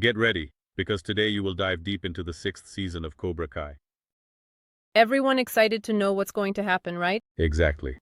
Get ready, because today you will dive deep into the sixth season of Cobra Kai. Everyone excited to know what's going to happen, right? Exactly.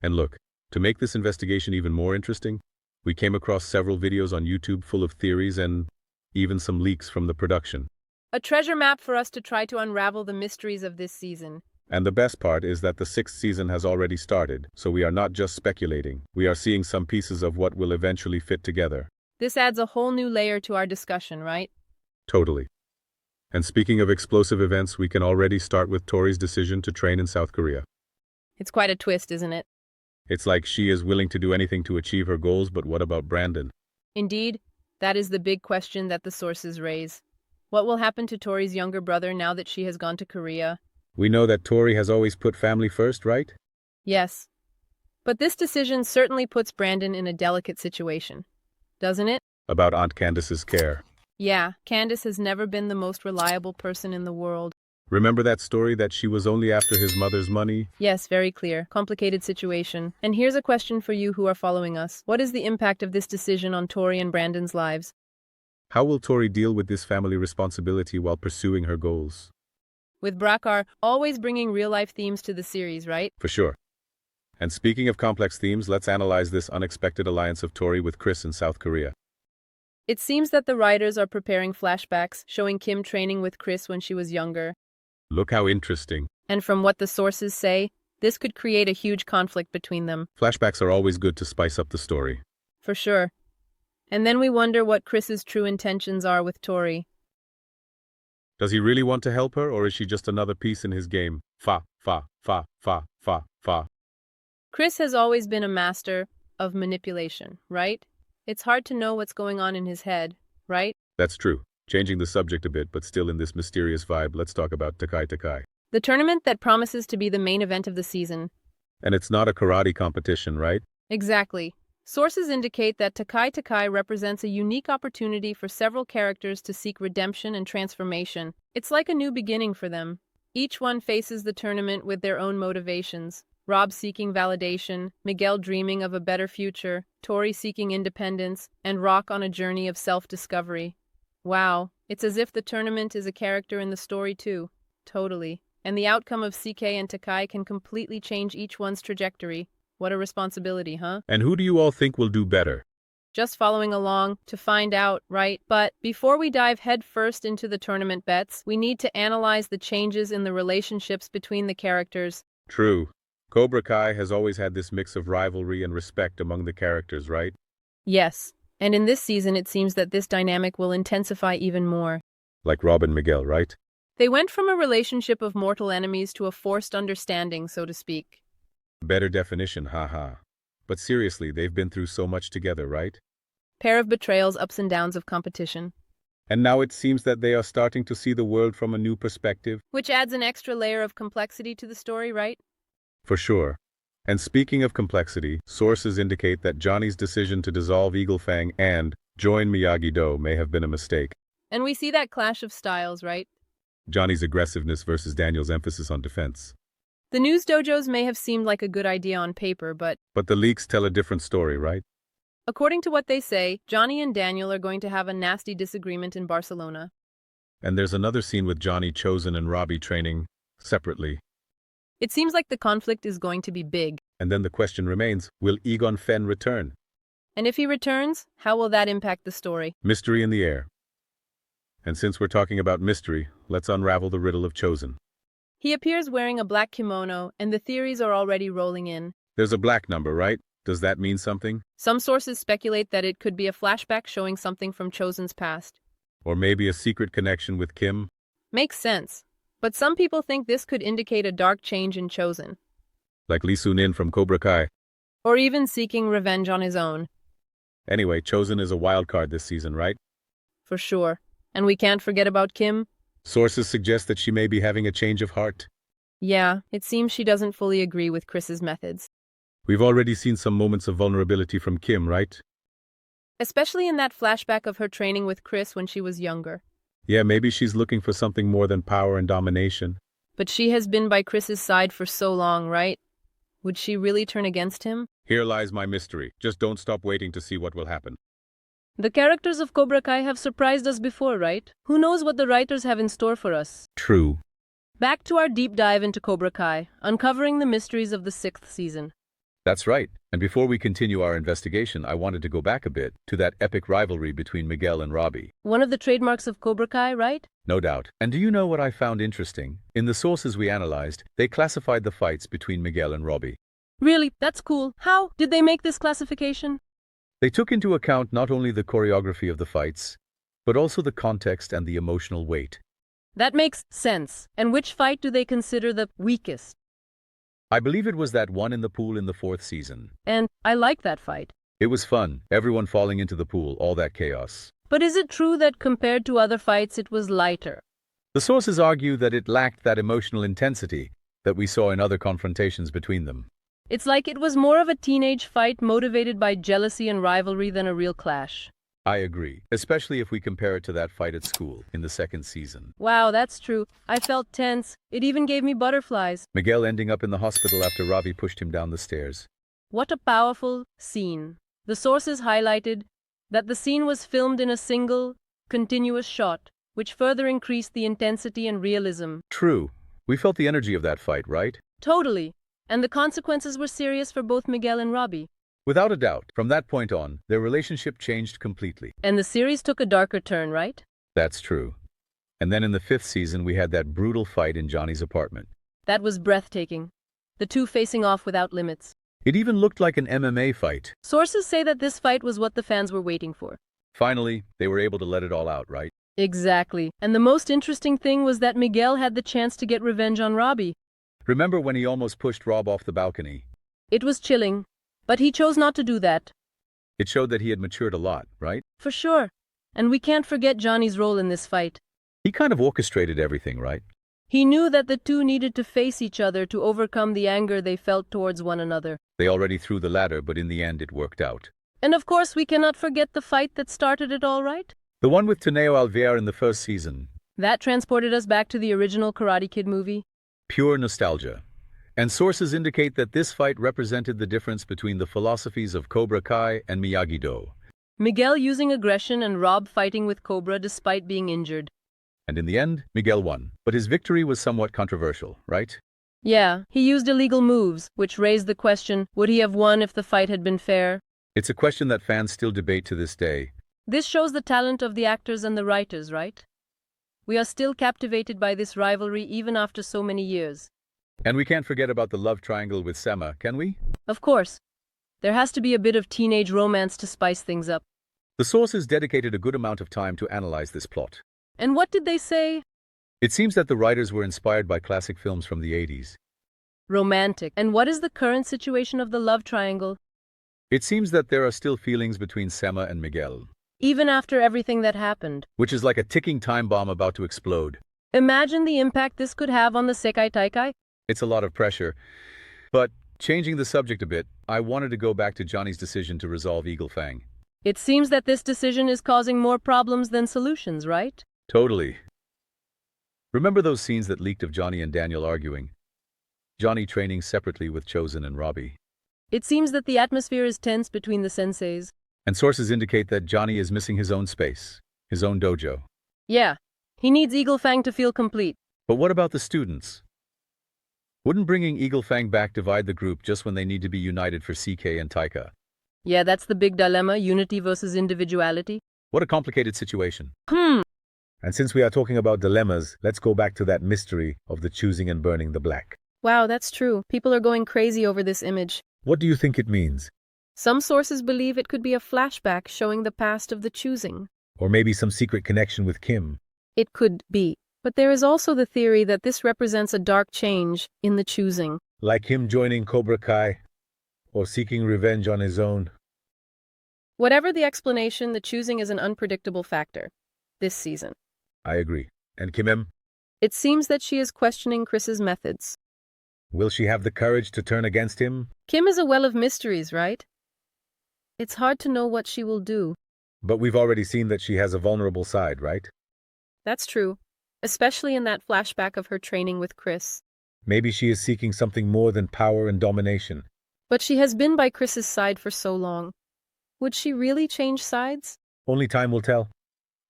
And look, to make this investigation even more interesting, we came across several videos on YouTube full of theories and even some leaks from the production. A treasure map for us to try to unravel the mysteries of this season. And the best part is that the sixth season has already started, so we are not just speculating, we are seeing some pieces of what will eventually fit together. This adds a whole new layer to our discussion, right? Totally. And speaking of explosive events, we can already start with Tori's decision to train in South Korea. It's quite a twist, isn't it? It's like she is willing to do anything to achieve her goals, but what about Brandon? Indeed, that is the big question that the sources raise. What will happen to Tori's younger brother now that she has gone to Korea? We know that Tori has always put family first, right? Yes. But this decision certainly puts Brandon in a delicate situation, doesn't it? About Aunt Candace's care. Yeah, Candace has never been the most reliable person in the world. Remember that story that she was only after his mother's money? Yes, very clear. Complicated situation. And here's a question for you who are following us. What is the impact of this decision on Tori and Brandon's lives? How will Tori deal with this family responsibility while pursuing her goals? With Brakar always bringing real-life themes to the series, right? For sure. And speaking of complex themes, let's analyze this unexpected alliance of Tori with Chris in South Korea. It seems that the writers are preparing flashbacks showing Kim training with Chris when she was younger. Look how interesting. And from what the sources say, this could create a huge conflict between them. Flashbacks are always good to spice up the story. For sure. And then we wonder what Chris's true intentions are with Tori. Does he really want to help her, or is she just another piece in his game? Fa. Chris has always been a master of manipulation, right? It's hard to know what's going on in his head, right? That's true. Changing the subject a bit, but still in this mysterious vibe, let's talk about Takai. The tournament that promises to be the main event of the season. And it's not a karate competition, right? Exactly. Sources indicate that Takai represents a unique opportunity for several characters to seek redemption and transformation. It's like a new beginning for them. Each one faces the tournament with their own motivations. Rob seeking validation, Miguel dreaming of a better future, Tori seeking independence, and Rock on a journey of self-discovery. Wow, it's as if the tournament is a character in the story too. Totally. And the outcome of CK and Takai can completely change each one's trajectory. What a responsibility, huh? And who do you all think will do better? Just following along to find out, right? But before we dive headfirst into the tournament bets, we need to analyze the changes in the relationships between the characters. True. Cobra Kai has always had this mix of rivalry and respect among the characters, right? Yes. And in this season, it seems that this dynamic will intensify even more. Like Rob and Miguel, right? They went from a relationship of mortal enemies to a forced understanding, so to speak. Better definition, haha. But seriously, they've been through so much together, right? Pair of betrayals, ups and downs of competition. And now it seems that they are starting to see the world from a new perspective. Which adds an extra layer of complexity to the story, right? For sure. And speaking of complexity, sources indicate that Johnny's decision to dissolve Eagle Fang and join Miyagi-Do may have been a mistake. And we see that clash of styles, right? Johnny's aggressiveness versus Daniel's emphasis on defense. The news dojos may have seemed like a good idea on paper, but the leaks tell a different story, right? according to what they say, Johnny and Daniel are going to have a nasty disagreement in Barcelona. And there's another scene with Johnny, Chosen, and Robbie training separately. It seems like the conflict is going to be big. And then the question remains, will Egon Fenn return? And if he returns, how will that impact the story? Mystery in the air. And since we're talking about mystery, let's unravel the riddle of Chosen. He appears wearing a black kimono, and the theories are already rolling in. There's a black number, right? Does that mean something? Some sources speculate that it could be a flashback showing something from Chosen's past. Or maybe a secret connection with Kim? Makes sense. But some people think this could indicate a dark change in Chosen. Like Lee Sun-in from Cobra Kai. Or even seeking revenge on his own. Anyway, Chosen is a wild card this season, right? For sure. And we can't forget about Kim. Sources suggest that she may be having a change of heart. Yeah, it seems she doesn't fully agree with Chris's methods. We've already seen some moments of vulnerability from Kim, right? Especially in that flashback of her training with Chris when she was younger. Yeah, maybe she's looking for something more than power and domination. But she has been by Chris's side for so long, right? Would she really turn against him? Here lies my mystery. Just don't stop waiting to see what will happen. The characters of Cobra Kai have surprised us before, right? Who knows what the writers have in store for us? True. Back to our deep dive into Cobra Kai, uncovering the mysteries of the 6th season. That's right. And before we continue our investigation, I wanted to go back a bit to that epic rivalry between Miguel and Robbie. One of the trademarks of Cobra Kai, right? No doubt. And do you know what I found interesting? In the sources we analyzed, they classified the fights between Miguel and Robbie. Really? That's cool. How did they make this classification? They took into account not only the choreography of the fights, but also the context and the emotional weight. That makes sense. And which fight do they consider the weakest? I believe it was that one in the pool in the 4th season. And I like that fight. It was fun, everyone falling into the pool, all that chaos. But is it true that compared to other fights it was lighter? The sources argue that it lacked that emotional intensity that we saw in other confrontations between them. It's like it was more of a teenage fight motivated by jealousy and rivalry than a real clash. I agree, especially if we compare it to that fight at school in the 2nd season. Wow, that's true. I felt tense. It even gave me butterflies. Miguel ending up in the hospital after Robbie pushed him down the stairs. What a powerful scene. The sources highlighted that the scene was filmed in a single, continuous shot, which further increased the intensity and realism. True. We felt the energy of that fight, right? Totally. And the consequences were serious for both Miguel and Robbie. Without a doubt, from that point on, their relationship changed completely. And the series took a darker turn, right? That's true. And then in the 5th season, we had that brutal fight in Johnny's apartment. That was breathtaking. The two facing off without limits. It even looked like an MMA fight. Sources say that this fight was what the fans were waiting for. Finally, they were able to let it all out, right? Exactly. And the most interesting thing was that Miguel had the chance to get revenge on Robbie. Remember when he almost pushed Rob off the balcony? It was chilling, but he chose not to do that. It showed that he had matured a lot, right? For sure. And we can't forget Johnny's role in this fight. He kind of orchestrated everything, right? He knew that the two needed to face each other to overcome the anger they felt towards one another. They already threw the ladder, but in the end it worked out. And of course we cannot forget the fight that started it all, right? The one with Teneo Alvear in the 1st season. That transported us back to the original Karate Kid movie. Pure nostalgia. And sources indicate that this fight represented the difference between the philosophies of Cobra Kai and Miyagi-Do. Miguel using aggression and Rob fighting with Cobra despite being injured. And in the end, Miguel won. But his victory was somewhat controversial, right? Yeah, he used illegal moves, which raised the question, would he have won if the fight had been fair? It's a question that fans still debate to this day. This shows the talent of the actors and the writers, right? We are still captivated by this rivalry even after so many years. And we can't forget about the love triangle with Sema, can we? Of course. There has to be a bit of teenage romance to spice things up. The sources dedicated a good amount of time to analyze this plot. And what did they say? It seems that the writers were inspired by classic films from the 80s. Romantic. And what is the current situation of the love triangle? It seems that there are still feelings between Sema and Miguel. Even after everything that happened. Which is like a ticking time bomb about to explode. Imagine the impact this could have on the Sekai Takai. It's a lot of pressure. But, changing the subject a bit, I wanted to go back to Johnny's decision to resolve Eagle Fang. It seems that this decision is causing more problems than solutions, right? Totally. Remember those scenes that leaked of Johnny and Daniel arguing? Johnny training separately with Chosen and Robbie. It seems that the atmosphere is tense between the senseis. And sources indicate that Johnny is missing his own space, his own dojo. Yeah, he needs Eagle Fang to feel complete. But what about the students? Wouldn't bringing Eagle Fang back divide the group just when they need to be united for CK and Taika? Yeah, that's the big dilemma, unity versus individuality. What a complicated situation. And since we are talking about dilemmas, let's go back to that mystery of the choosing and burning the black. Wow, that's true. People are going crazy over this image. What do you think it means? Some sources believe it could be a flashback showing the past of the choosing. Or maybe some secret connection with Kim? It could be. But there is also the theory that this represents a dark change in the choosing. Like him joining Cobra Kai? Or seeking revenge on his own? Whatever the explanation, the choosing is an unpredictable factor this season. I agree. And Kim M? It seems that she is questioning Chris's methods. Will she have the courage to turn against him? Kim is a well of mysteries, right? It's hard to know what she will do. But we've already seen that she has a vulnerable side, right? That's true, especially in that flashback of her training with Chris. Maybe she is seeking something more than power and domination. But she has been by Chris's side for so long. Would she really change sides? Only time will tell.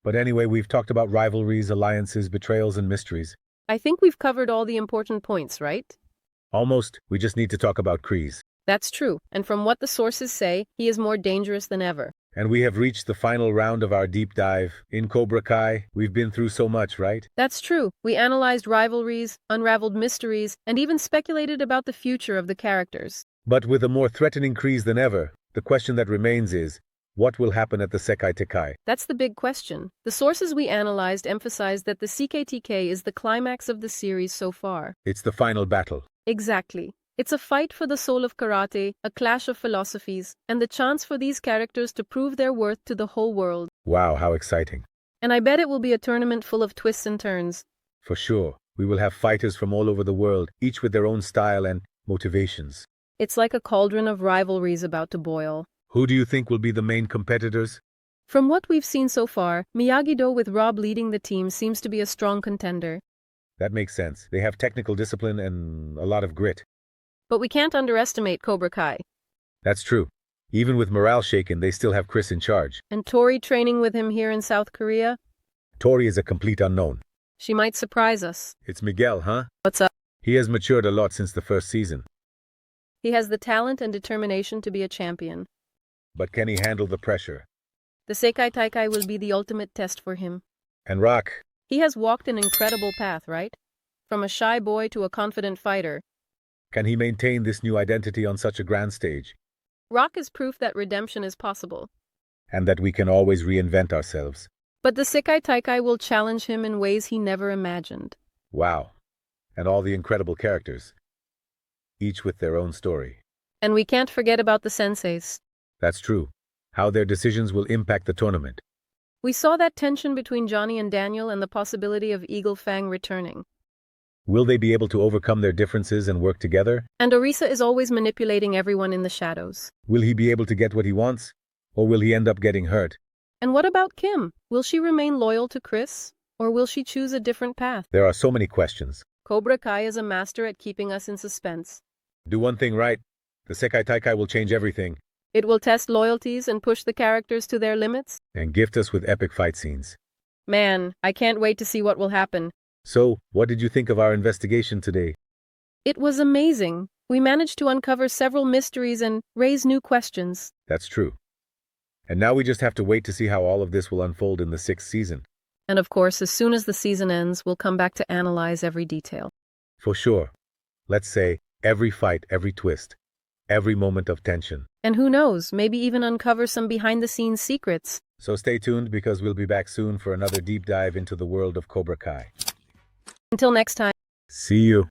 But anyway, we've talked about rivalries, alliances, betrayals, and mysteries. I think we've covered all the important points, right? Almost, we just need to talk about Chris. That's true, and from what the sources say, he is more dangerous than ever. And we have reached the final round of our deep dive. In Cobra Kai, we've been through so much, right? That's true. We analyzed rivalries, unraveled mysteries, and even speculated about the future of the characters. But with a more threatening Chris than ever, the question that remains is, what will happen at the Sekai Takai? That's the big question. The sources we analyzed emphasized that the CKTK is the climax of the series so far. It's the final battle. Exactly. It's a fight for the soul of karate, a clash of philosophies, and the chance for these characters to prove their worth to the whole world. Wow, how exciting. And I bet it will be a tournament full of twists and turns. For sure, we will have fighters from all over the world, each with their own style and motivations. It's like a cauldron of rivalries about to boil. Who do you think will be the main competitors? From what we've seen so far, Miyagi-Do with Rob leading the team seems to be a strong contender. That makes sense. They have technical discipline and a lot of grit. But we can't underestimate Cobra Kai. That's true. Even with morale shaken, they still have Chris in charge. And Tori training with him here in South Korea? Tori is a complete unknown. She might surprise us. It's Miguel, huh? What's up? He has matured a lot since the first season. He has the talent and determination to be a champion. But can he handle the pressure? The Sekai Taikai will be the ultimate test for him. And Rock? He has walked an incredible path, right? From a shy boy to a confident fighter. Can he maintain this new identity on such a grand stage? Rock is proof that redemption is possible. And that we can always reinvent ourselves. But the Sekai Taikai will challenge him in ways he never imagined. Wow. And all the incredible characters. Each with their own story. And we can't forget about the senseis. That's true. How their decisions will impact the tournament. We saw that tension between Johnny and Daniel and the possibility of Eagle Fang returning. Will they be able to overcome their differences and work together? And Orisa is always manipulating everyone in the shadows. Will he be able to get what he wants? Or will he end up getting hurt? And what about Kim? Will she remain loyal to Chris? Or will she choose a different path? There are so many questions. Cobra Kai is a master at keeping us in suspense. Do one thing right. The Sekai Taikai will change everything. It will test loyalties and push the characters to their limits. And gift us with epic fight scenes. Man, I can't wait to see what will happen. So, what did you think of our investigation today? It was amazing. We managed to uncover several mysteries and raise new questions. That's true. And now we just have to wait to see how all of this will unfold in the 6th season. And of course, as soon as the season ends, we'll come back to analyze every detail. For sure. Let's say, every fight, every twist. Every moment of tension. And who knows, maybe even uncover some behind-the-scenes secrets. So stay tuned because we'll be back soon for another deep dive into the world of Cobra Kai. Until next time. See you.